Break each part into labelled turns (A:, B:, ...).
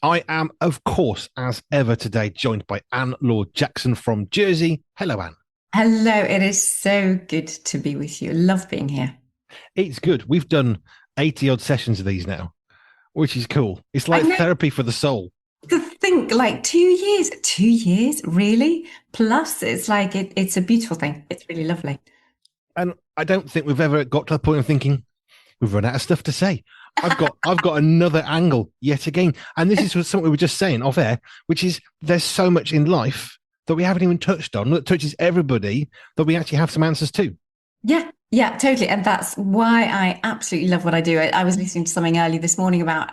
A: I am, of course, as ever today, joined by Laure Jackson from Jersey. Hello, Anne.
B: Hello, it is so good to be with you. Love being here.
A: It's good. We've done 80 odd sessions of these now, which is cool. It's
B: I
A: like
B: know
A: therapy for the soul.
B: to think like 2 years, 2 years, really? Plus, it's like it's a beautiful thing. It's really lovely.
A: And I don't think we've ever got to the point of thinking, we've run out of stuff to say. I've got another angle yet again. And this is something we were just saying off air, which is there's so much in life that we haven't even touched on that touches everybody that we actually have some answers to.
B: Yeah, yeah, totally. And that's why I absolutely love what I do. I was listening to something early this morning about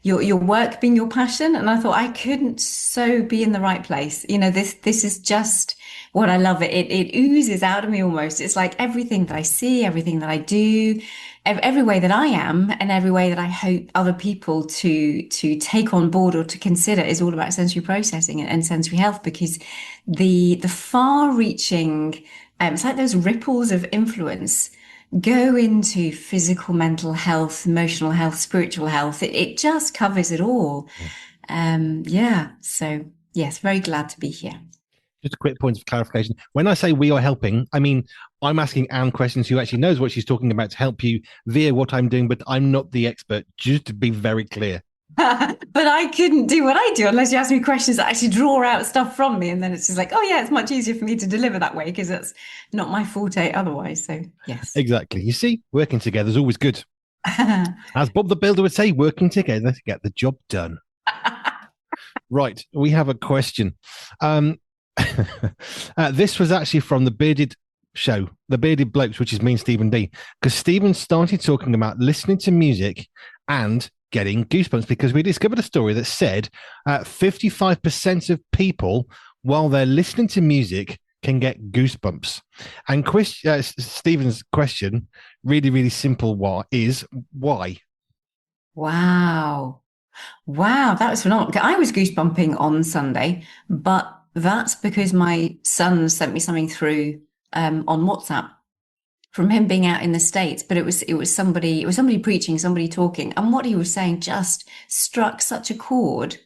B: your work being your passion, and I thought I couldn't so be in the right place. This is just what I love. It oozes out of me almost. It's like everything that I see, everything that I do, every way that I am, and every way that I hope other people to take on board or to consider is all about sensory processing and sensory health because the far-reaching it's like those ripples of influence go into physical, mental health, emotional health, spiritual health. It just covers it all. Yeah. So, yes, very glad to be here.
A: Just a quick point of clarification. When I say we are helping, I mean, I'm asking Anne questions who actually knows what she's talking about to help you via what I'm doing, but I'm not the expert, just to be very clear.
B: But I couldn't do what I do unless you ask me questions that actually draw out stuff from me. And then it's just like, oh, yeah, it's much easier for me to deliver that way because that's not my forte otherwise. So, yes.
A: Exactly. You see, working together is always good. As Bob the Builder would say, working together to get the job done. Right. We have a question. Um, this was actually from the Bearded Show, the Bearded Blokes, which is me and Stephen D. Because Stephen started talking about listening to music and getting goosebumps because we discovered a story that said 55% of people, while they're listening to music, can get goosebumps. And Stephen's question, really, really simple, is why?
B: Wow. Wow, that was phenomenal. I was goosebumping on Sunday, but that's because my son sent me something through on WhatsApp from him being out in the States. But it was somebody preaching, somebody talking, and what he was saying just struck such a chord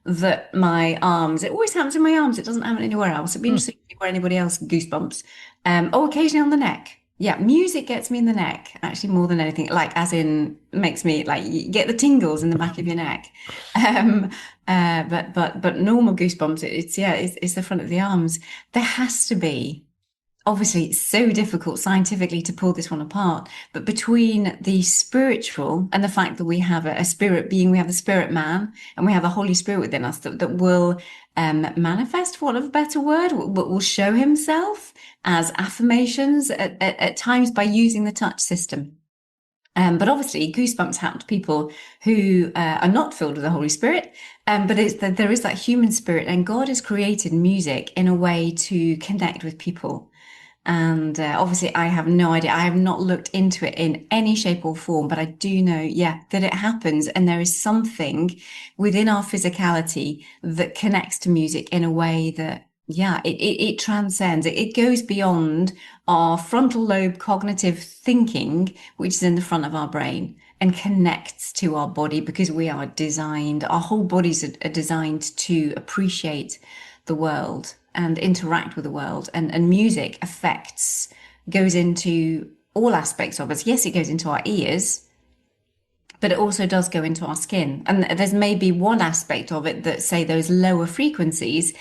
B: that my arms. It always happens in my arms. It doesn't happen anywhere else. It'd be
A: Hmm.
B: interesting to see where anybody else goosebumps. Occasionally on the neck. Yeah, music gets me in the neck actually more than anything. Like, as in, makes me like you get the tingles in the back of your neck. Um, but normal goosebumps. It's the front of the arms. There has to be. Obviously, it's so difficult scientifically to pull this one apart, but between the spiritual and the fact that we have a spirit being, we have the spirit man, and we have the Holy Spirit within us that will manifest, for want of a better word, will show himself as affirmations at times by using the touch system. But obviously, goosebumps happen to people who are not filled with the Holy Spirit. But it's that there is that human spirit, and God has created music in a way to connect with people. And obviously, I have no idea. I have not looked into it in any shape or form, but I do know, yeah, that it happens. And there is something within our physicality that connects to music in a way that, yeah, it transcends. It goes beyond our frontal lobe cognitive thinking, which is in the front of our brain, and connects to our body because we are designed, our whole bodies are designed to appreciate the world and interact with the world. And music affects, goes into all aspects of us. Yes, it goes into our ears, but it also does go into our skin. And there's maybe one aspect of it that, say, those lower frequencies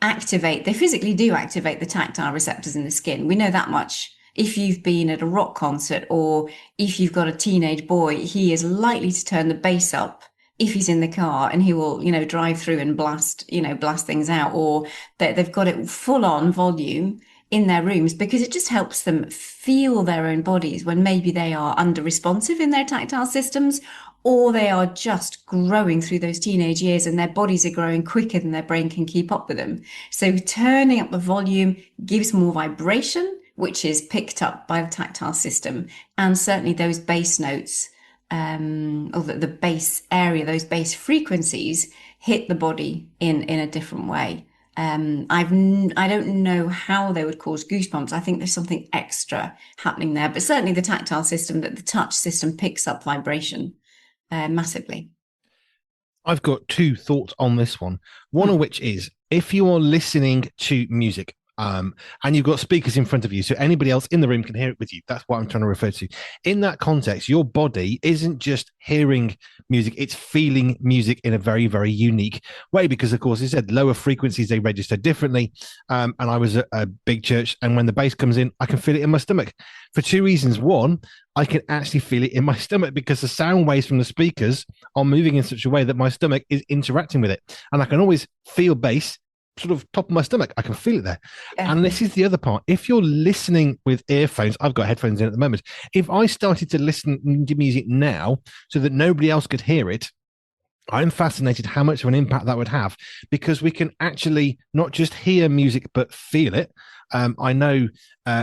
B: activate, they physically do activate the tactile receptors in the skin. We know that much. If you've been at a rock concert or if you've got a teenage boy, he is likely to turn the bass up if he's in the car and he will, drive through and blast things out, or they've got it full on volume in their rooms because it just helps them feel their own bodies when maybe they are under responsive in their tactile systems, or they are just growing through those teenage years and their bodies are growing quicker than their brain can keep up with them. So turning up the volume gives more vibration, which is picked up by the tactile system. And certainly those bass notes, or the bass area, those bass frequencies hit the body in a different way. I don't know how they would cause goosebumps. I think there's something extra happening there, but certainly the tactile system, that the touch system picks up vibration massively.
A: I've got two thoughts on this one. One of
B: Hmm.
A: which is if you are listening to music, and you've got speakers in front of you, so anybody else in the room can hear it with you. That's what I'm trying to refer to. In that context, your body isn't just hearing music; it's feeling music in a very, very unique way. Because, of course, as I said, lower frequencies they register differently. And I was at a big church, and when the bass comes in, I can feel it in my stomach for two reasons. One, I can actually feel it in my stomach because the sound waves from the speakers are moving in such a way that my stomach is interacting with it. And I can always feel bass sort of top of my stomach. I can feel it there.
B: Yeah.
A: And this is the other part. If you're listening with earphones, I've got headphones in at the moment. If I started to listen to music now so that nobody else could hear it, I'm fascinated how much of an impact that would have because we can actually not just hear music but feel it. I know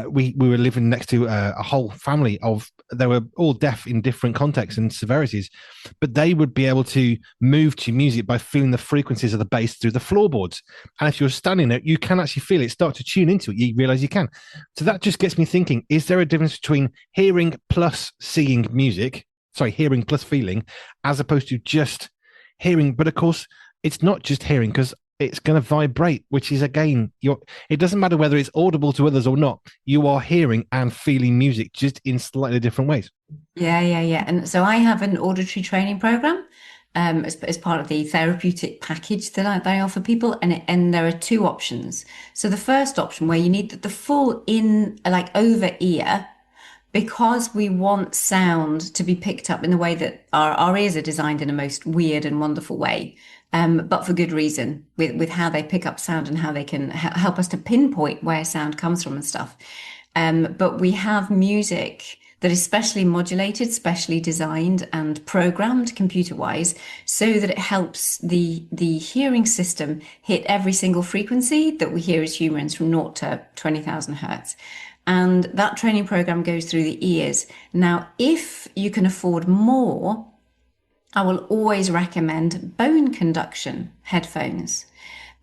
A: we were living next to a whole family of they were all deaf in different contexts and severities, but they would be able to move to music by feeling the frequencies of the bass through the floorboards. And if you're standing there, you can actually feel it, start to tune into it. You realize you can. So that just gets me thinking: is there a difference between hearing plus seeing music? Sorry, hearing plus feeling, as opposed to just hearing, but of course it's not just hearing because it's going to vibrate, which is again your it doesn't matter whether it's audible to others or not, you are hearing and feeling music just in slightly different ways.
B: Yeah, yeah, yeah. And so I have an auditory training program as part of the therapeutic package that I offer people. And there are two options. So the first option where you need the full in, like over ear, because we want sound to be picked up in the way that our ears are designed in a most weird and wonderful way, but for good reason, with how they pick up sound and how they can help us to pinpoint where sound comes from and stuff. But we have music that is specially modulated, specially designed and programmed computer-wise so that it helps the hearing system hit every single frequency that we hear as humans from 0 to 20,000 hertz. And that training program goes through the ears. Now, if you can afford more, I will always recommend bone conduction headphones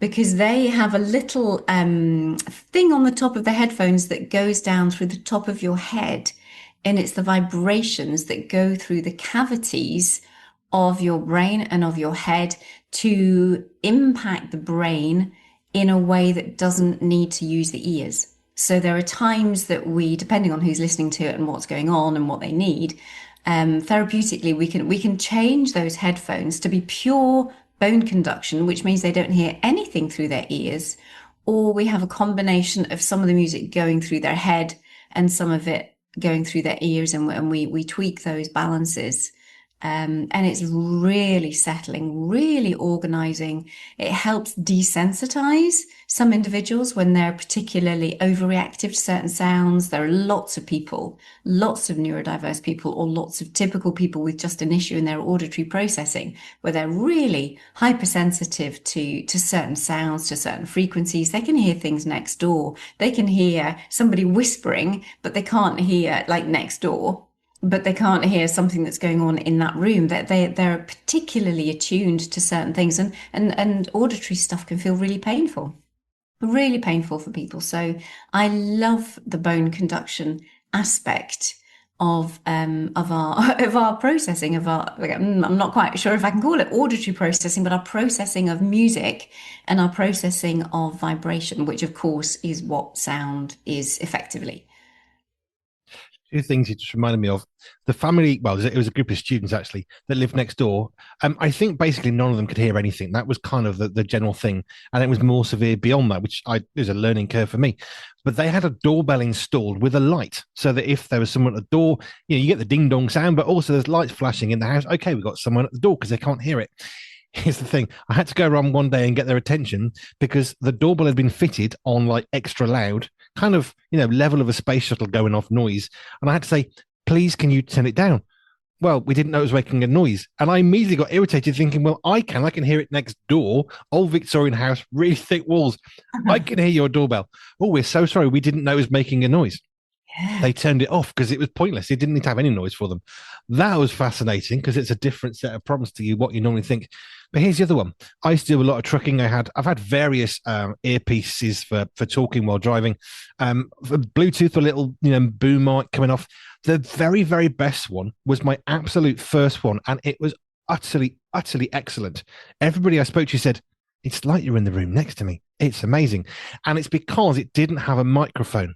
B: because they have a little thing on the top of the headphones that goes down through the top of your head. And it's the vibrations that go through the cavities of your brain and of your head to impact the brain in a way that doesn't need to use the ears. So there are times that we, depending on who's listening to it and what's going on and what they need, therapeutically we can change those headphones to be pure bone conduction, which means they don't hear anything through their ears, or we have a combination of some of the music going through their head and some of it going through their ears, and we tweak those balances. And it's really settling, really organizing. It helps desensitize some individuals when they're particularly overreactive to certain sounds. There are lots of people, lots of neurodiverse people, or lots of typical people with just an issue in their auditory processing, where they're really hypersensitive to certain sounds, to certain frequencies. They can hear things next door. They can hear somebody whispering, but they can't hear like next door, but they can't hear something that's going on in that room. That they're particularly attuned to certain things, and auditory stuff can feel really painful for people. So I love the bone conduction aspect of our of our processing of our. I'm not quite sure if I can call it auditory processing, but our processing of music and our processing of vibration, which of course is what sound is effectively.
A: Two things you just reminded me of. The family, well, it was a group of students actually that lived next door. I think basically none of them could hear anything. That was kind of the general thing. And it was more severe beyond that, which was a learning curve for me. But they had a doorbell installed with a light so that if there was someone at the door, you get the ding dong sound, but also there's lights flashing in the house. Okay, we've got someone at the door because they can't hear it. Here's the thing. I had to go around one day and get their attention because the doorbell had been fitted on like extra loud, kind of, level of a space shuttle going off noise. And I had to say, please, can you turn it down? Well, we didn't know it was making a noise. And I immediately got irritated thinking, well, I can hear it next door. Old Victorian house, really thick walls. I can hear your doorbell. Oh, we're so sorry. We didn't know it was making a noise.
B: Yeah.
A: They turned it off because it was pointless. It didn't need to have any noise for them. That was fascinating because it's a different set of problems to you, what you normally think. But here's the other one. I used to do a lot of trucking. I've had various earpieces for talking while driving. For Bluetooth, a little boom mic coming off. The very, very best one was my absolute first one, and it was utterly, utterly excellent. Everybody I spoke to said, it's like you're in the room next to me. It's amazing. And it's because it didn't have a microphone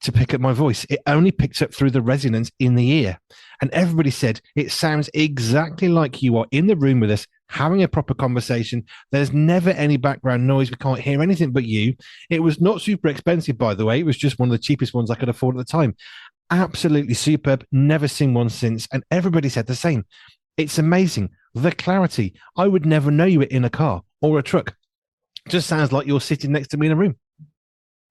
A: to pick up my voice. It only picked up through the resonance in the ear. And everybody said, it sounds exactly like you are in the room with us, having a proper conversation. There's never any background noise. We can't hear anything but you. It was not super expensive, by the way. It was just one of the cheapest ones I could afford at the time. Absolutely superb. Never seen one since. And everybody said the same. It's amazing. The clarity. I would never know you were in a car or a truck. Just sounds like you're sitting next to me in a room.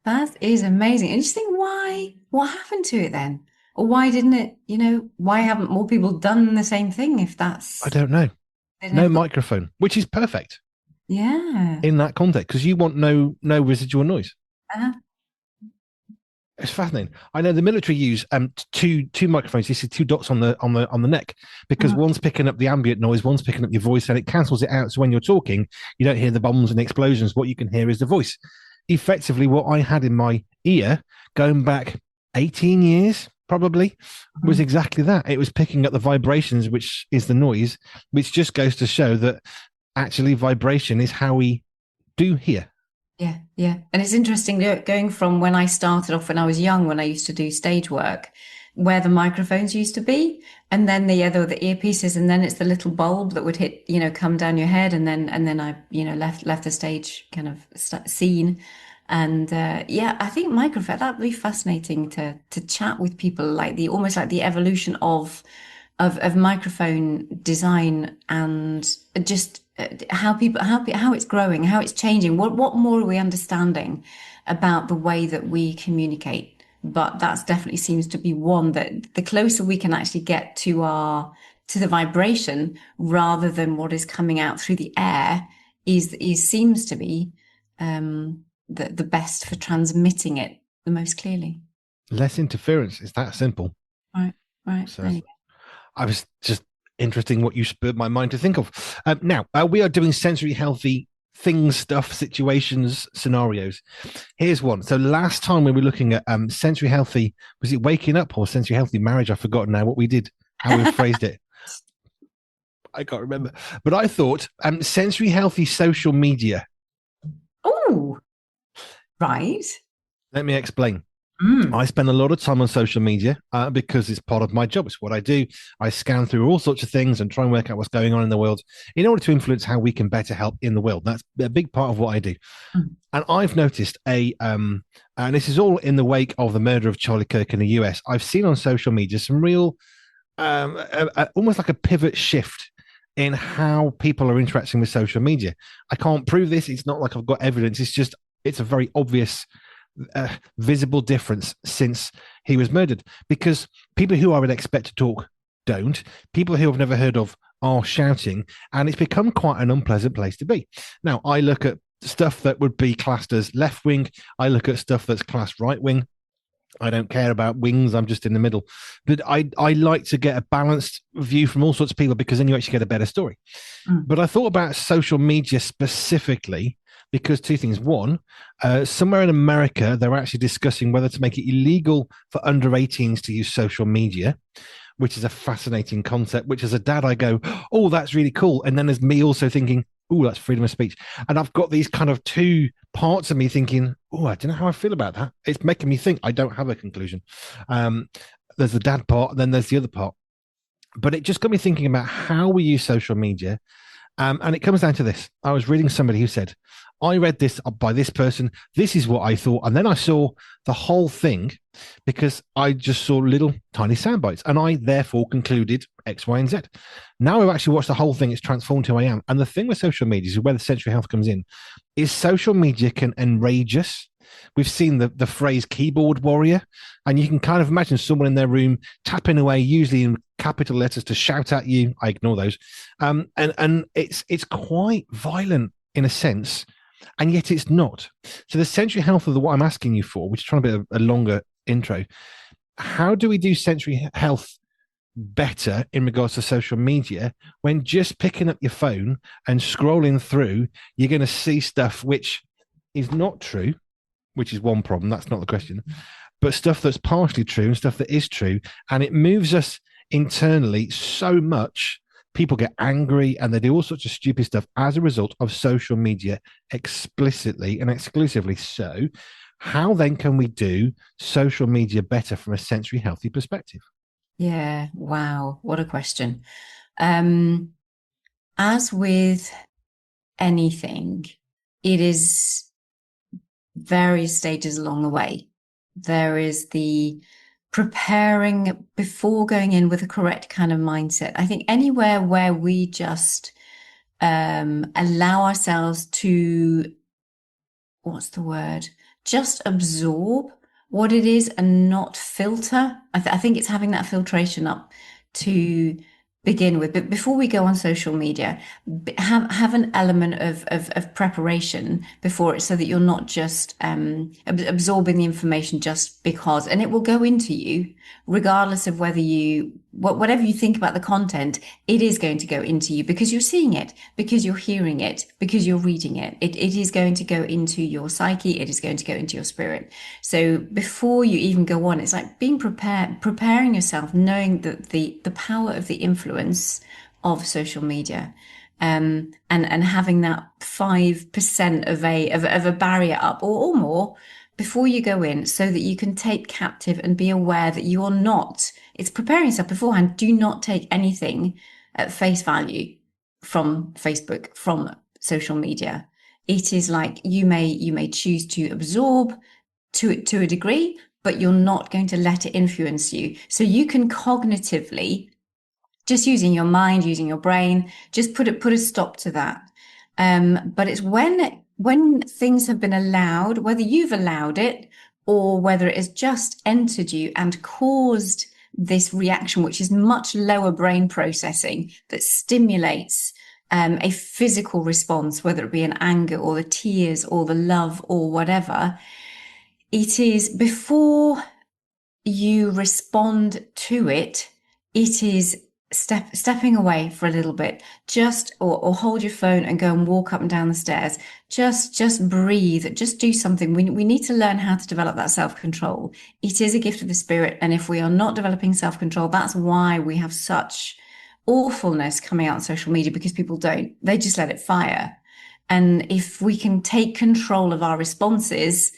B: That is amazing. And just think, why? What happened to it then? Or why didn't it, why haven't more people done the same thing if
A: I
B: that's
A: don't know.
B: they
A: No
B: never got,
A: microphone, which is perfect
B: yeah.
A: in that context because you want no residual noise.
B: Uh-huh.
A: It's fascinating. I know the military use two microphones. You see two dots on the neck because
B: Uh-huh.
A: one's picking up the ambient noise, one's picking up your voice, and it cancels it out. So when you're talking, you don't hear the bombs and explosions. What you can hear is the voice. Effectively, what I had in my ear going back 18 years probably was exactly that. It was picking up the vibrations, which is the noise, which just goes to show that actually vibration is how we do hear.
B: Yeah, yeah. And it's interesting going from when I started off when I was young, when I used to do stage work, where the microphones used to be, and then the earpieces, and then it's the little bulb that would hit, come down your head, and then I, left the stage kind of scene. And yeah, I think microphone that'd be fascinating to chat with people like the almost like the evolution of microphone design and just how it's growing, how it's changing. What more are we understanding about the way that we communicate? But that's definitely seems to be one that the closer we can actually get to the vibration rather than what is coming out through the air is seems to be the best for transmitting it the most clearly.
A: Less interference. It's that simple.
B: Right, right.
A: So
B: There you
A: I was just interesting what you spurred my mind to think of. Now, we are doing sensory healthy things, stuff, situations, scenarios. Here's one. So last time we were looking at sensory healthy, was it waking up or sensory healthy marriage? I've forgotten now what we did, how we phrased it. I can't remember. But I thought sensory healthy social media.
B: Oh, right.
A: Let me explain.
B: Mm.
A: I spend a lot of time on social media because it's part of my job. It's what I do. I scan through all sorts of things and try and work out what's going on in the world in order to influence how we can better help in the world. That's a big part of what I do.
B: Mm.
A: And I've noticed and this is all in the wake of the murder of Charlie Kirk in the US. I've seen on social media some real, almost like a pivot shift in how people are interacting with social media. I can't prove this. It's not like I've got evidence. It's a very obvious visible difference since he was murdered because people who I would expect to talk don't. People who I've never heard of are shouting, and it's become quite an unpleasant place to be. Now, I look at stuff that would be classed as left wing. I look at stuff that's classed right wing. I don't care about wings. I'm just in the middle. But I like to get a balanced view from all sorts of people because then you actually get a better story.
B: Mm.
A: But I thought about social media specifically because two things. One, somewhere in America, they're actually discussing whether to make it illegal for under 18s to use social media, which is a fascinating concept, which as a dad, I go, oh, that's really cool. And then there's me also thinking, oh, that's freedom of speech. And I've got these kind of two parts of me thinking, oh, I don't know how I feel about that. It's making me think. I don't have a conclusion. There's the dad part, and then there's the other part. But it just got me thinking about how we use social media. And it comes down to this. I was reading somebody who said, I read this by this person. This is what I thought. And then I saw the whole thing because I just saw little tiny sound bites. And I therefore concluded X, Y, and Z. Now I've actually watched the whole thing. It's transformed who I am. And the thing with social media is where the sensory health comes in is social media can enrage us. We've seen the phrase keyboard warrior, and you can kind of imagine someone in their room tapping away, usually in capital letters, to shout at you. I ignore those. And it's quite violent in a sense, and yet it's not. So the sensory health of what I'm asking you for, which is trying to be a longer intro, how do we do sensory health better in regards to social media when just picking up your phone and scrolling through, you're going to see stuff which is not true, which is one problem. That's not the question, but stuff that's partially true and stuff that is true. And it moves us internally so much People get angry and they do all sorts of stupid stuff as a result of social media, explicitly and exclusively so. How then can we do social media better from a sensory healthy perspective?
B: Yeah. Wow. What a question. Um, as with anything, it is various stages along the way. There is the preparing before going in with a correct kind of mindset. I think anywhere where we just allow ourselves to, what's the word? Just absorb what it is and not filter. I think it's having that filtration up to begin with. But before we go on social media, have an element of preparation before it, so that you're not just absorbing the information just because, and it will go into you regardless of whether whatever you think about the content, it is going to go into you because you're seeing it, because you're hearing it, because you're reading it. It is going to go into your psyche. It is going to go into your spirit. So before you even go on, it's like being prepared, preparing yourself, knowing that the power of the influence of social media, and having that 5% of a barrier up or more before you go in, so that you can take captive and be aware that you are not. It's preparing yourself beforehand. Do not take anything at face value from Facebook, from social media. It is like you may choose to absorb to a degree, but you're not going to let it influence you. So you can cognitively, just using your mind, using your brain, just put a stop to that. But it's when things have been allowed, whether you've allowed it or whether it has just entered you and caused this reaction, which is much lower brain processing, that stimulates a physical response, whether it be an anger or the tears or the love or whatever. It is before you respond to it, it is stepping away for a little bit, just or hold your phone and go and walk up and down the stairs. Just breathe, just do something. We need to learn how to develop that self-control. It is a gift of the spirit, and if we are not developing self-control, that's why we have such awfulness coming out on social media, because people don't, they just let it fire. And if we can take control of our responses,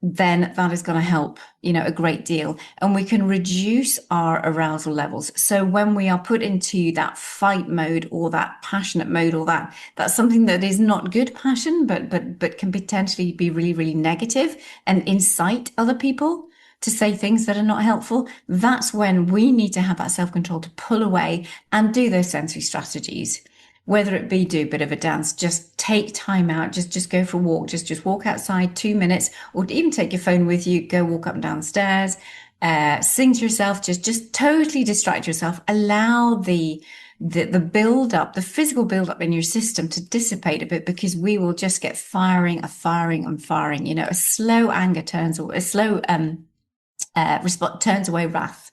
B: then that is going to help, a great deal. And we can reduce our arousal levels. So when we are put into that fight mode or that passionate mode, or that's something that is not good passion, but can potentially be really, really negative and incite other people to say things that are not helpful, that's when we need to have that self-control to pull away and do those sensory strategies. Whether it be do a bit of a dance, just take time out, just go for a walk, just walk outside 2 minutes, or even take your phone with you, go walk up and down the stairs, sing to yourself, just totally distract yourself, allow the build up, the physical build up in your system to dissipate a bit, because we will just get firing. A slow anger a slow response turns away wrath,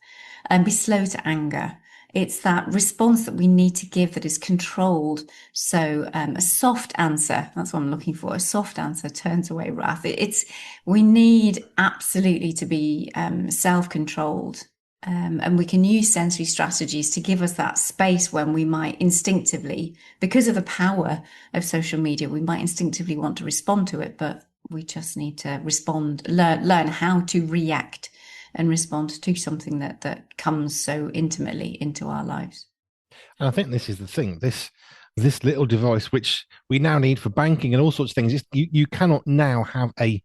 B: and be slow to anger. It's that response that we need to give that is controlled. So a soft answer, that's what I'm looking for. A soft answer turns away wrath. We need absolutely to be self-controlled. And we can use sensory strategies to give us that space when we might instinctively, because of the power of social media, we might instinctively want to respond to it, but we just need to learn how to react and respond to something that comes so intimately into our lives.
A: And I think this is the thing. This little device, which we now need for banking and all sorts of things, you cannot now have a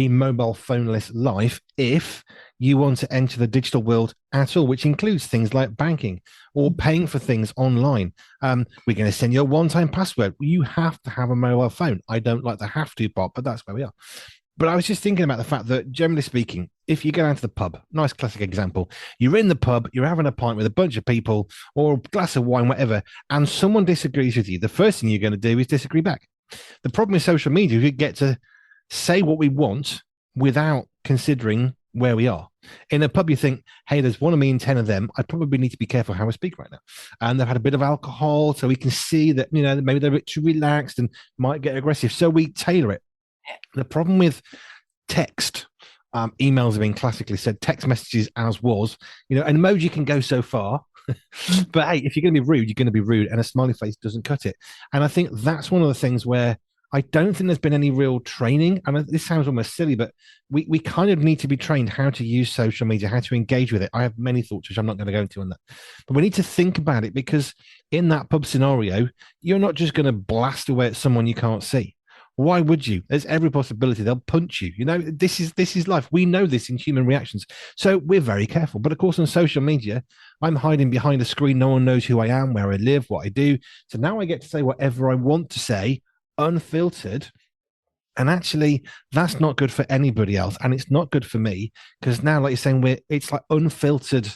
A: mobile phoneless life if you want to enter the digital world at all, which includes things like banking or paying for things online. We're going to send you a one-time password. You have to have a mobile phone. I don't like the have to part, but that's where we are. But I was just thinking about the fact that, generally speaking, if you go down to the pub, nice classic example, you're in the pub, you're having a pint with a bunch of people or a glass of wine, whatever, and someone disagrees with you, the first thing you're going to do is disagree back. The problem with social media is we get to say what we want without considering where we are. In a pub, you think, hey, there's one of me and 10 of them. I probably need to be careful how I speak right now. And they've had a bit of alcohol, so we can see that, maybe they're a bit too relaxed and might get aggressive. So we tailor it. The problem with text, emails have been classically said, text messages as was, an emoji can go so far. But hey, if you're going to be rude, you're going to be rude, and a smiley face doesn't cut it. And I think that's one of the things where I don't think there's been any real training. And this sounds almost silly, but we kind of need to be trained how to use social media, how to engage with it. I have many thoughts, which I'm not going to go into on that. But we need to think about it because in that pub scenario, you're not just going to blast away at someone you can't see. Why would you? There's every possibility they'll punch you. You know, this is life. We know this in human reactions. So we're very careful. But of course, on social media, I'm hiding behind a screen. No one knows who I am, where I live, what I do. So now I get to say whatever I want to say, unfiltered. And actually, that's not good for anybody else. And it's not good for me because now, like you're saying, it's like unfiltered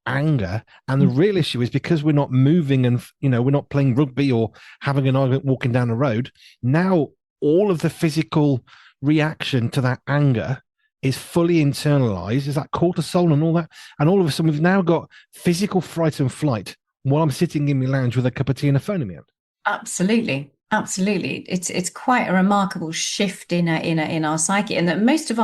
A: anger. And the real issue is because we're not moving and, we're not playing rugby or having an argument walking down the road. Now, all of the physical reaction to that anger is fully internalized. Is that cortisol and all that? And all of a sudden, we've now got physical fright and flight while I'm sitting in my lounge with a cup of tea and a phone in my hand.
B: Absolutely. Absolutely. It's quite a remarkable shift in our psyche. And that most of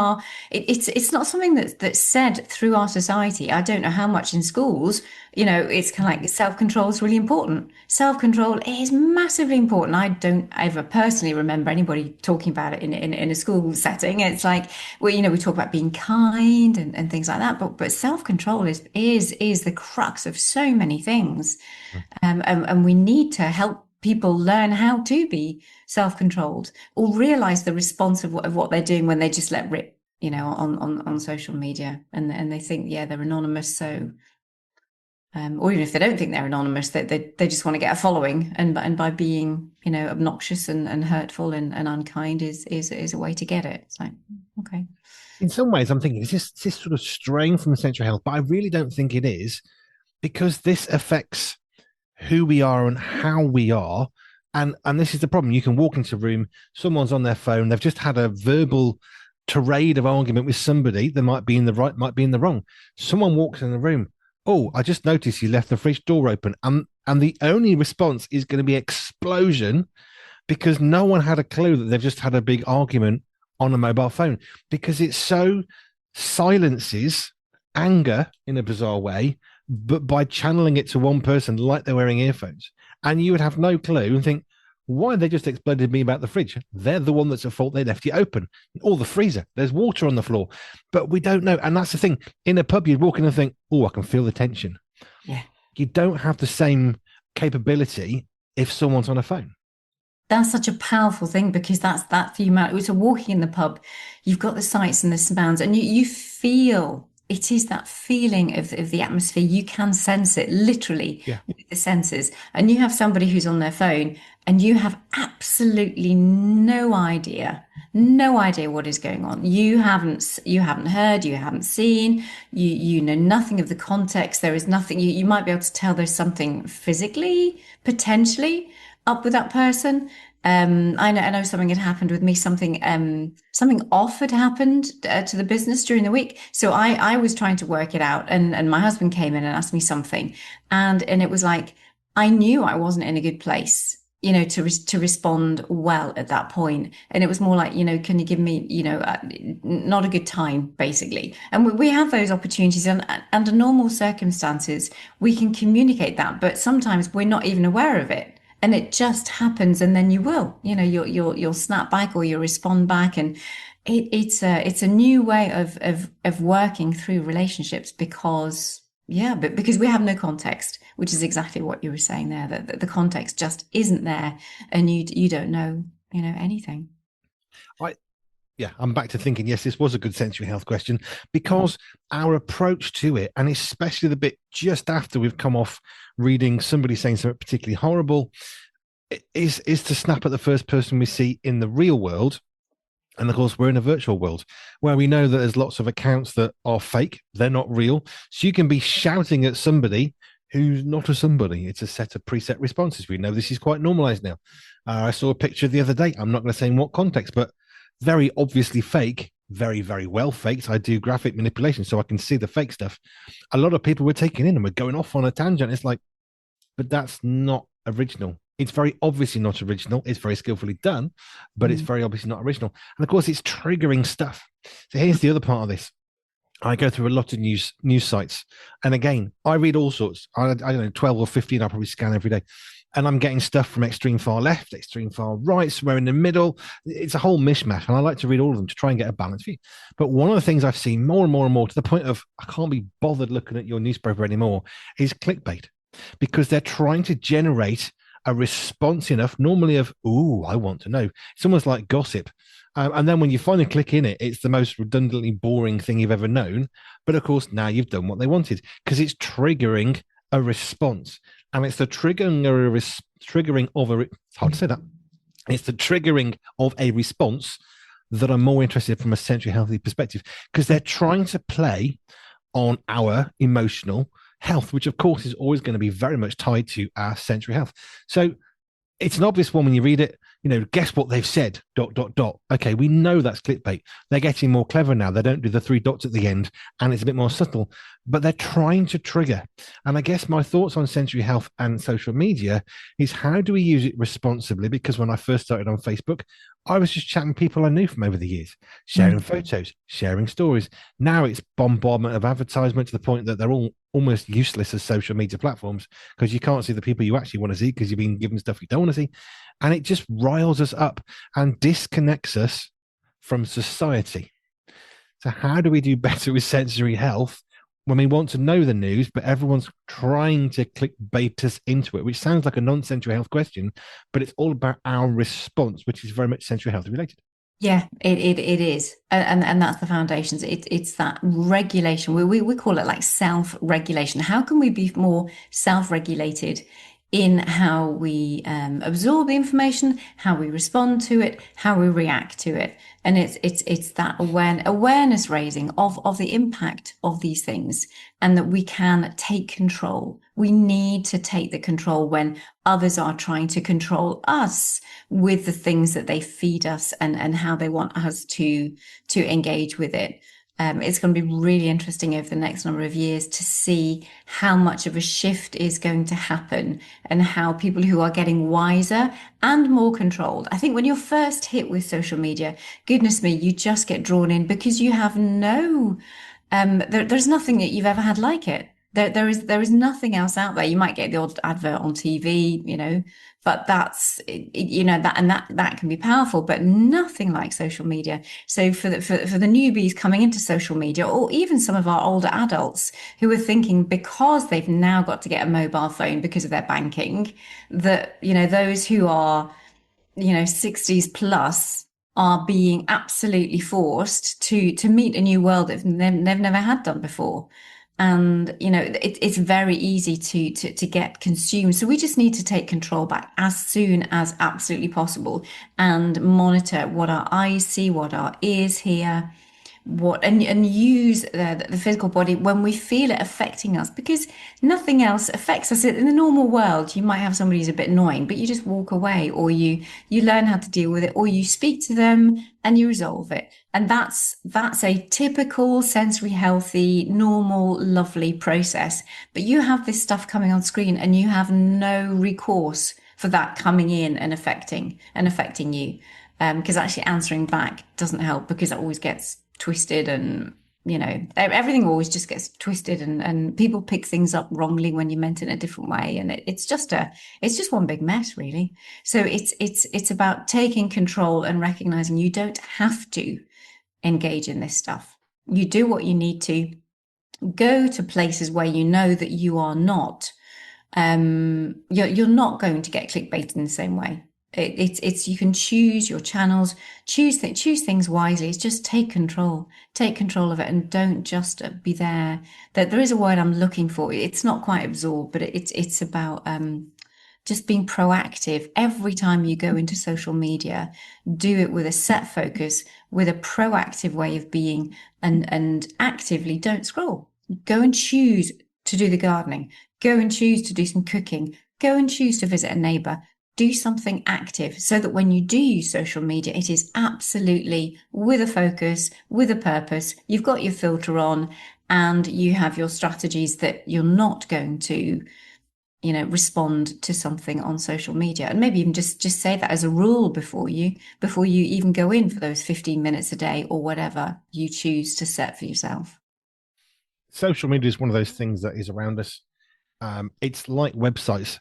B: it's not something that's said through our society. I don't know how much in schools, it's kind of like self-control is really important. Self-control is massively important. I don't ever personally remember anybody talking about it in a school setting. It's like, well, we talk about being kind and things like that, but self-control is the crux of so many things. And we need to help people learn how to be self-controlled or realize the response of what they're doing when they just let rip, on social media and they think, yeah, they're anonymous. So, or even if they don't think they're anonymous, they just want to get a following. And by being, obnoxious and hurtful and unkind is a way to get it. It's like, okay.
A: In some ways, I'm thinking, is this sort of straying from sexual health? But I really don't think it is because this affects who we are and how we are. And this is the problem. You can walk into a room, someone's on their phone, they've just had a verbal tirade of argument with somebody. They might be in the right, might be in the wrong. Someone walks in the room. Oh, I just noticed you left the fridge door open. And the only response is going to be explosion because no one had a clue that they've just had a big argument on a mobile phone because it so silences anger in a bizarre way, but by channeling it to one person like they're wearing earphones. And you would have no clue and think, why they just exploded me about the fridge? They're the one that's at fault. They left it open. Or the freezer. There's water on the floor. But we don't know. And that's the thing. In a pub, you'd walk in and think, oh, I can feel the tension.
B: Yeah.
A: You don't have the same capability if someone's on a phone.
B: That's such a powerful thing because that's that human. So walking in the pub, you've got the sights and the sounds, and you feel it is that feeling of the atmosphere. You can sense it literally with the senses. And you have somebody who's on their phone and you have absolutely no idea what is going on. You haven't heard, you haven't seen, you know nothing of the context. There is nothing, you might be able to tell there's something physically, potentially up with that person. I know something had happened with me. Something off had happened to the business during the week. So I was trying to work it out, and my husband came in and asked me something, and it was like I knew I wasn't in a good place, to respond well at that point. And it was more like, can you give me, not a good time, basically. And we have those opportunities, and under normal circumstances, we can communicate that, but sometimes we're not even aware of it. And it just happens, and then you'll snap back or you'll respond back, and it's a new way of working through relationships because we have no context, which is exactly what you were saying there, that the context just isn't there, and you don't know anything.
A: I'm back to thinking, yes, this was a good sensory health question because our approach to it, and especially the bit just after we've come off reading somebody saying something particularly horrible, is to snap at the first person we see in the real world. And of course, we're in a virtual world where we know that there's lots of accounts that are fake. They're not real. So you can be shouting at somebody who's not a somebody. It's a set of preset responses. We know this is quite normalized now. I saw a picture the other day. I'm not going to say in what context, but very obviously fake, very, very well faked. I do graphic manipulation, so I can see the fake stuff. A lot of people were taking in and we're going off on a tangent. It's like, but that's not original. It's very obviously not original. It's very skillfully done, but it's very obviously not original. And of course, it's triggering stuff. So here's the other part of this. I go through a lot of news sites, and again, I read all sorts. I don't know, 12 or 15. I probably scan every day, and I'm getting stuff from extreme far left, extreme far right, somewhere in the middle. It's a whole mishmash, and I like to read all of them to try and get a balanced view. But one of the things I've seen more and more and more, to the point of I can't be bothered looking at your newspaper anymore, is clickbait, because they're trying to generate a response enough, normally of "ooh, I want to know." It's almost like gossip. And then when you finally click in it, it's the most redundantly boring thing you've ever known. But of course, now you've done what they wanted because it's triggering a response. And it's the triggering of a, it's hard to say that. It's the triggering of a response that I'm more interested in from a sensory healthy perspective, because they're trying to play on our emotional health, which of course is always going to be very much tied to our sensory health. So it's an obvious one when you read it. Guess what they've said, dot, dot, dot. Okay, we know that's clickbait. They're getting more clever now. They don't do the three dots at the end, and it's a bit more subtle, but they're trying to trigger. And I guess my thoughts on sensory health and social media is, how do we use it responsibly? Because when I first started on Facebook, I was just chatting people I knew from over the years, sharing photos, sharing stories. Now it's bombardment of advertisement to the point that they're all almost useless as social media platforms, because you can't see the people you actually want to see because you've been given stuff you don't want to see. And it just riles us up and disconnects us from society. So, how do we do better with sensory health when we want to know the news, but everyone's trying to clickbait us into it, which sounds like a non-sensory health question, but it's all about our response, which is very much sensory health related.
B: Yeah, it is, and that's the foundations. It's that regulation. We call it like self-regulation. How can we be more self-regulated in how we absorb the information, how we respond to it, how we react to it? And it's that awareness raising of the impact of these things, and that we can take control. We need to take the control when others are trying to control us with the things that they feed us, and how they want us to engage with it. It's going to be really interesting over the next number of years to see how much of a shift is going to happen, and how people who are getting wiser and more controlled. I think when you're first hit with social media, goodness me, you just get drawn in because you have there's nothing that you've ever had like it. There is nothing else out there. You might get the odd advert on TV, but that's that can be powerful, but nothing like social media. So for the newbies coming into social media, or even some of our older adults who are thinking, because they've now got to get a mobile phone because of their banking, that those who are 60s plus are being absolutely forced to meet a new world that they've never had done before. And it's very easy to get consumed. So we just need to take control back as soon as absolutely possible, and monitor what our eyes see, what our ears hear, and use the physical body when we feel it affecting us, because nothing else affects us. In the normal world, you might have somebody who's a bit annoying, but you just walk away, or you learn how to deal with it, or you speak to them and you resolve it. And that's a typical sensory healthy, normal, lovely process. But you have this stuff coming on screen, and you have no recourse for that coming in and affecting you. Because actually answering back doesn't help, because it always gets twisted, and everything always just gets twisted, and people pick things up wrongly when you meant it in a different way, and it's just one big mess, really. So it's about taking control and recognizing you don't have to engage in this stuff. You do what you need to. Go to places where you know that you are not you're not going to get clickbait in the same way. It's you can choose your channels, choose things wisely. It's just take control of it, and don't just be there. There is a word I'm looking for. It's not quite absorb, but it's about just being proactive. Every time you go into social media, do it with a set focus, with a proactive way of being, and actively don't scroll. Go and choose to do the gardening. Go and choose to do some cooking. Go and choose to visit a neighbor. Do something active, so that when you do use social media, it is absolutely with a focus, with a purpose. You've got your filter on, and you have your strategies that you're not going to respond to something on social media. And maybe even just say that as a rule before you even go in for those 15 minutes a day, or whatever you choose to set for yourself.
A: social media is one of those things that is around us. It's like websites.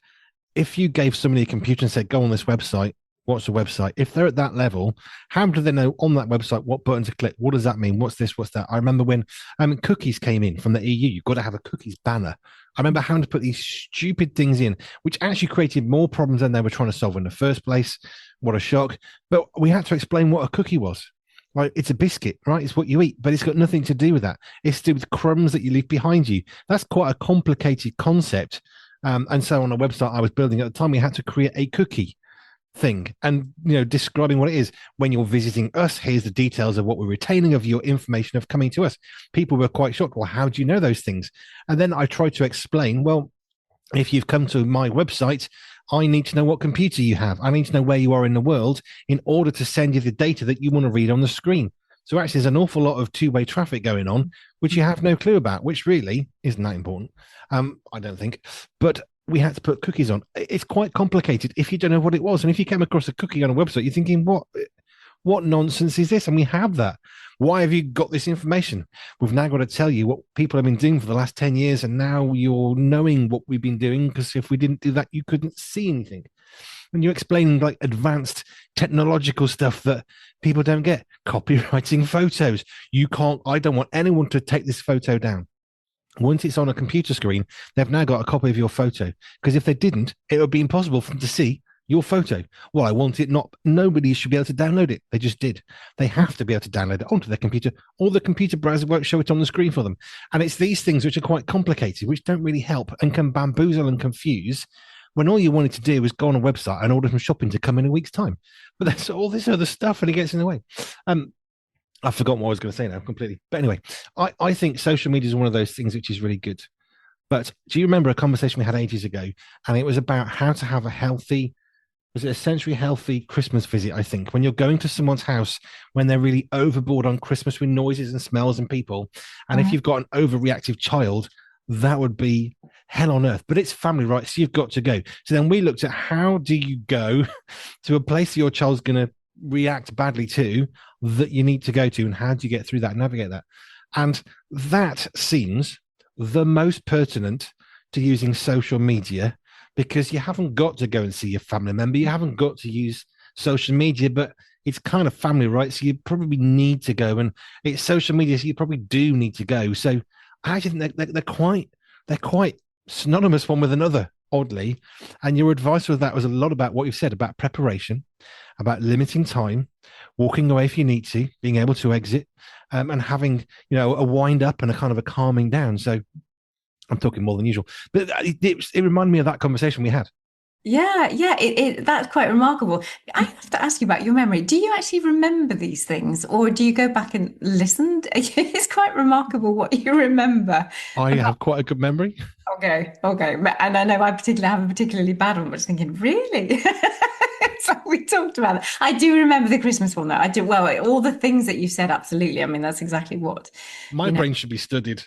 A: If you gave somebody a computer and said, go on this website, what's the website? If they're at that level, how do they know on that website what button to click? What does that mean? What's this? What's that? I remember when cookies came in from the EU, you've got to have a cookies banner. I remember having to put these stupid things in, which actually created more problems than they were trying to solve in the first place. What a shock. But we had to explain what a cookie was. Like, it's a biscuit, right? It's what you eat, but it's got nothing to do with that. It's to do with crumbs that you leave behind you. That's quite a complicated concept. And so on a website I was building at the time, we had to create a cookie thing and describing what it is. When you're visiting us, here's the details of what we're retaining of your information of coming to us. People were quite shocked. Well, how do you know those things? And then I tried to explain, well, if you've come to my website, I need to know what computer you have. I need to know where you are in the world in order to send you the data that you want to read on the screen. So actually, there's an awful lot of two-way traffic going on, which you have no clue about, which really isn't that important. I don't think. But we had to put cookies on. It's quite complicated if you don't know what it was. And if you came across a cookie on a website, you're thinking, what nonsense is this? And we have that. Why have you got this information? We've now got to tell you what people have been doing for the last 10 years. And now you're knowing what we've been doing, because if we didn't do that, you couldn't see anything. When you explain like advanced technological stuff that people don't get, copywriting photos, I don't want anyone to take this photo down. Once it's on a computer screen, they've now got a copy of your photo. Because if they didn't, it would be impossible for them to see your photo. Well, I want it not. Nobody should be able to download it. They just did. They have to be able to download it onto their computer, or the computer browser won't show it on the screen for them. And it's these things which are quite complicated, which don't really help and can bamboozle and confuse, when all you wanted to do was go on a website and order some shopping to come in a week's time. But that's all this other stuff, and it gets in the way. I've forgotten what I was going to say now completely. But anyway, I think social media is one of those things which is really good. But do you remember a conversation we had ages ago? And it was about how to have a healthy, was it a sensory healthy Christmas visit? I think when you're going to someone's house when they're really overboard on Christmas with noises and smells and people. And if you've got an overreactive child, that would be hell on earth. But it's family, right? So you've got to go. So then we looked at, how do you go to a place your child's going to react badly to, that you need to go to, and how do you get through that, navigate that? And that seems the most pertinent to using social media, because you haven't got to go and see your family member, you haven't got to use social media, but it's kind of family, right? So you probably need to go, and it's social media, so you probably do need to go. So I actually think they're quite synonymous one with another, oddly. And your advice with that was a lot about what you've said about preparation, about limiting time, walking away if you need to, being able to exit, and having a wind up and a kind of a calming down. So I'm talking more than usual, but it reminded me of that conversation we had.
B: Yeah, yeah, that's quite remarkable. I have to ask you about your memory. Do you actually remember these things, or do you go back and listen? It's quite remarkable what you remember
A: I
B: about.
A: have quite a good memory.
B: Okay, okay. And I know I particularly have a particularly bad one, but just thinking, really? So we talked about that. I do remember the Christmas one, though. I do. Well, all the things that you said, absolutely. I mean, that's exactly what,
A: My
B: you know.
A: brain should be studied.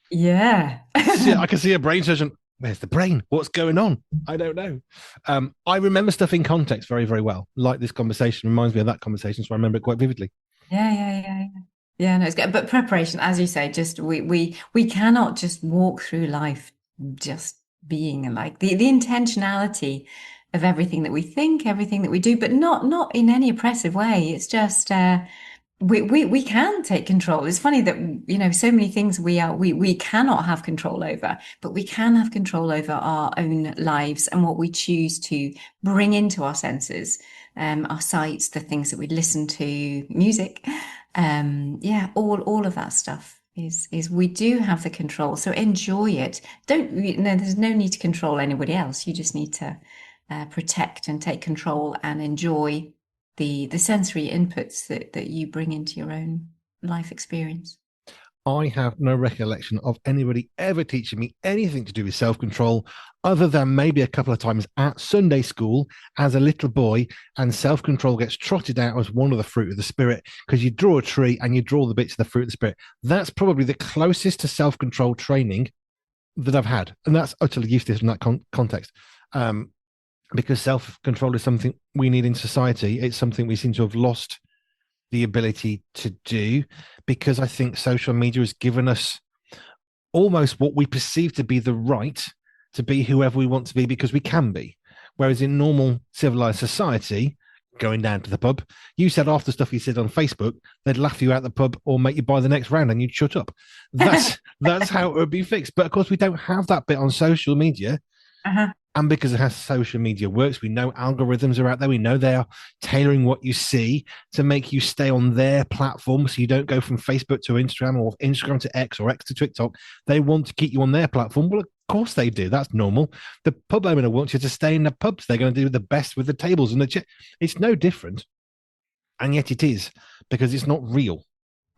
B: Yeah.
A: I can see a brain surgeon. Where's the brain? What's going on? I don't know. I remember stuff in context very, very well. Like this conversation reminds me of that conversation, so I remember it quite vividly.
B: Yeah, yeah, yeah, yeah. Yeah, no, it's good. But preparation, as you say, just we cannot just walk through life just being, and like the intentionality of everything that we think, everything that we do, but not in any oppressive way. It's just we can take control. It's funny that so many things we cannot have control over, but we can have control over our own lives and what we choose to bring into our senses, our sights, the things that we listen to, music, yeah, all of that stuff is we do have the control. So enjoy it. There's no need to control anybody else. You just need to protect and take control and enjoy the sensory inputs that you bring into your own life experience.
A: I have no recollection of anybody ever teaching me anything to do with self control, other than maybe a couple of times at Sunday school as a little boy. And self control gets trotted out as one of the fruit of the spirit, because you draw a tree and you draw the bits of the fruit of the spirit. That's probably the closest to self control training that I've had. And that's utterly useless in that context. Because self control is something we need in society. It's something we seem to have lost the ability to do, because I think social media has given us almost what we perceive to be the right to be whoever we want to be because we can be. Whereas in normal civilized society, going down to the pub, you said after stuff you said on Facebook, they'd laugh you out the pub or make you buy the next round and you'd shut up. That's how it would be fixed. But of course, we don't have that bit on social media.
B: Uh-huh.
A: And because of how social media works, we know algorithms are out there. We know they are tailoring what you see to make you stay on their platform. So you don't go from Facebook to Instagram or Instagram to X or X to TikTok. They want to keep you on their platform. Well, of course they do. That's normal. The pub owner wants you to stay in the pubs. They're going to do the best with the tables and the chairs. It's no different. And yet it is because it's not real.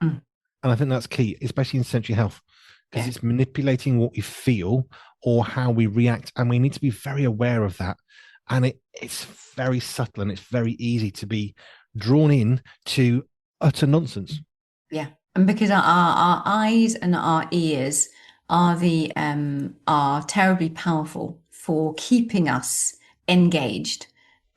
A: And I think that's key, especially in sensory health, because it's manipulating what we feel or how we react. And we need to be very aware of that. And it's very subtle and it's very easy to be drawn in to utter nonsense.
B: Yeah. And because our eyes and our ears are are terribly powerful for keeping us engaged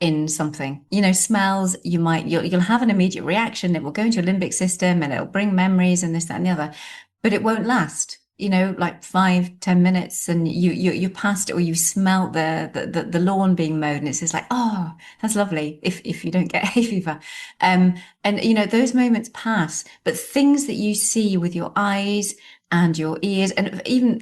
B: in something. Smells, you'll have an immediate reaction. It will go into your limbic system and it'll bring memories and this, that, and the other, but it won't last. Like 5-10 minutes, and you passed it, or you smelt the lawn being mowed, and it's just like, oh, that's lovely. If you don't get hay fever, and those moments pass. But things that you see with your eyes and your ears, and even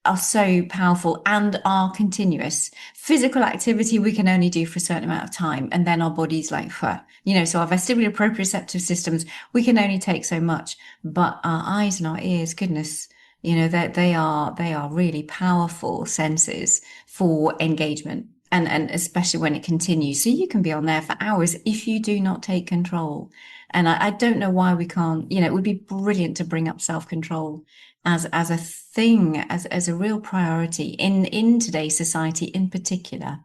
B: are so powerful and are continuous. Physical activity we can only do for a certain amount of time, and then our body's like, so our vestibular proprioceptive systems, we can only take so much. But our eyes and our ears, goodness, they are really powerful senses for engagement, and especially when it continues. So you can be on there for hours if you do not take control. And I don't know why we can't. It would be brilliant to bring up self-control as a thing, as a real priority in today's society in particular.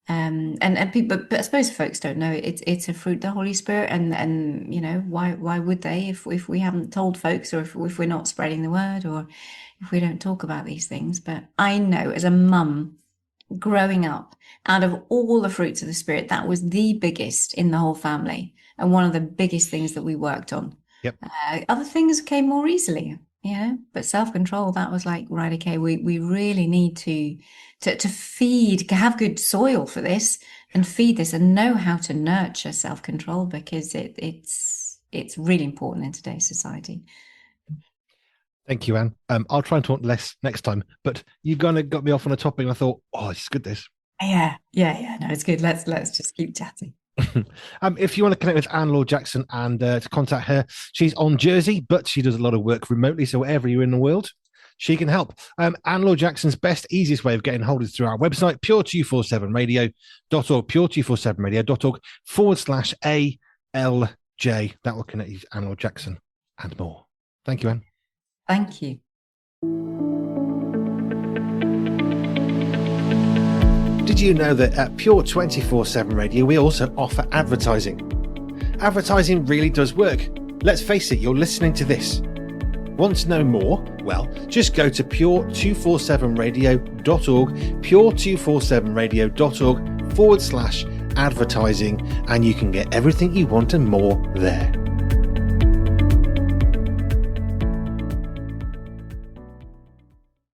B: And people, but I suppose folks don't know it's a fruit of the Holy Spirit, and why would they if we haven't told folks, or if we're not spreading the word, or if we don't talk about these things. But I know as a mum growing up, out of all the fruits of the Spirit, that was the biggest in the whole family, and one of the biggest things that we worked on.
A: Yep.
B: Other things came more easily, but self-control, that was like, right, okay, we really need to feed, have good soil for this, and feed this, and know how to nurture self-control, because it's really important in today's society.
A: Thank you, Anne. I'll try and talk less next time, but you kind of got me off on a topic and I thought, oh, it's good, this.
B: Yeah. No, it's good. Let's just keep chatting.
A: If you want to connect with Anne Laure Jackson and to contact her, she's on Jersey, but she does a lot of work remotely. So wherever you're in the world, she can help. Anne Laure Jackson's best, easiest way of getting hold is through our website, pure247radio.org, pure247radio.org/ALJ. That will connect you to Anne Laure Jackson and more. Thank you, Anne.
B: Thank you.
A: Did you know that at Pure 24/7 Radio, we also offer advertising? Advertising really does work. Let's face it, you're listening to this. Want to know more? Well, just go to pure247radio.org, pure247radio.org/advertising, and you can get everything you want and more there.